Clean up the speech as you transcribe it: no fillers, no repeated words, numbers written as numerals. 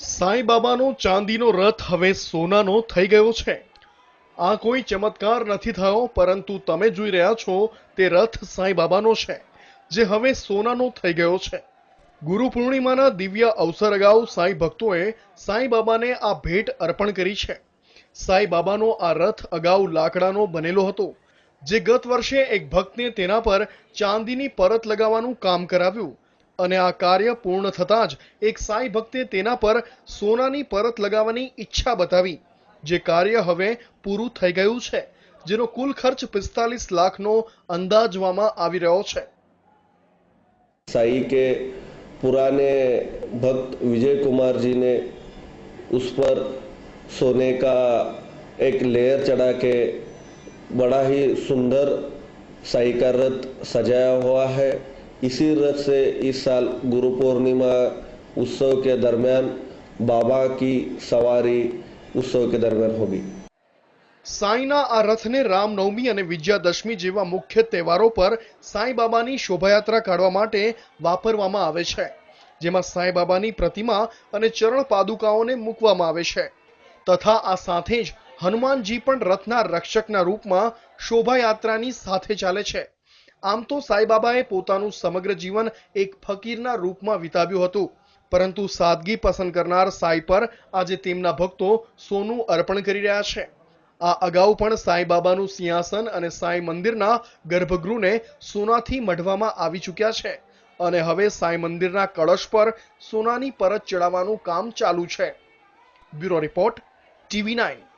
સાંઈ બાબાનો ચાંદીનો રથ હવે સોનાનો થઈ ગયો છે। આ કોઈ ચમત્કાર નથી થયો, પરંતુ તમે જોઈ રહ્યા છો તે રથ સાંઈ બાબાનો છે, જે હવે સોનાનો થઈ ગયો છે। ગુરુ પૂર્ણિમાના દિવ્ય અવસર અગાઉ સાંઈ ભક્તોએ સાંઈ બાબાને આ ભેટ અર્પણ કરી છે। સાંઈ બાબાનો આ રથ અગાઉ લાકડાનો બનેલો હતો, જે ગત વર્ષે એક ભક્તને તેના પર ચાંદીની પરત લગાવવાનું કામ કરાવ્યું અને આ કાર્ય પૂર્ણ થતાં જ એક સાંઈ ભક્તે તેના પર સોનાની પરત લગાવવાની ઈચ્છા બતાવી, જે કાર્ય હવે પૂરું થઈ ગયું છે, જેનો કુલ ખર્ચ 45 લાખનો અંદાજવામાં આવી રહ્યો છે। साई के पुराने भक्त विजय कुमार जी ने उस पर सोने का एक लेयर चढ़ा के बड़ा ही सुंदर साई का रथ सजाया हुआ है। इसी रथ से इस साल गुरु पूर्णिमा उत्सव के दरमियान बाबा की सवारी उत्सव के दरमियान होगी। સાંઈના આ રથને રામનવમી અને વિજયાદશમી જેવા મુખ્ય તહેવારો પર સાંઈ બાબાની શોભાયાત્રા કાઢવા માટે વાપરવામાં આવે છે, જેમાં સાંઈ બાબાની પ્રતિમા અને ચરણ પાદુકાઓને મૂકવામાં આવે છે તથા આ સાથે જ હનુમાનજી પણ રથના રક્ષકના રૂપમાં શોભાયાત્રાની સાથે ચાલે છે। આમ તો સાંઈ બાબાએ પોતાનું સમગ્ર જીવન એક ફકીરના રૂપમાં વિતાવ્યું હતું, પરંતુ સાદગી પસંદ કરનાર સાંઈ પર આજે તેમના ભક્તો સોનું અર્પણ કરી રહ્યા છે। આ અગાઉ પણ સાંઈ બાબાનું સિંહાસન અને સાંઈ મંદિરના ગર્ભગૃહને સોનાથી મઢવામાં આવી ચૂક્યા છે અને હવે સાંઈ મંદિરના કળશ પર સોનાની પરત ચડાવવાનું કામ ચાલુ છે। Bureau report, TV9।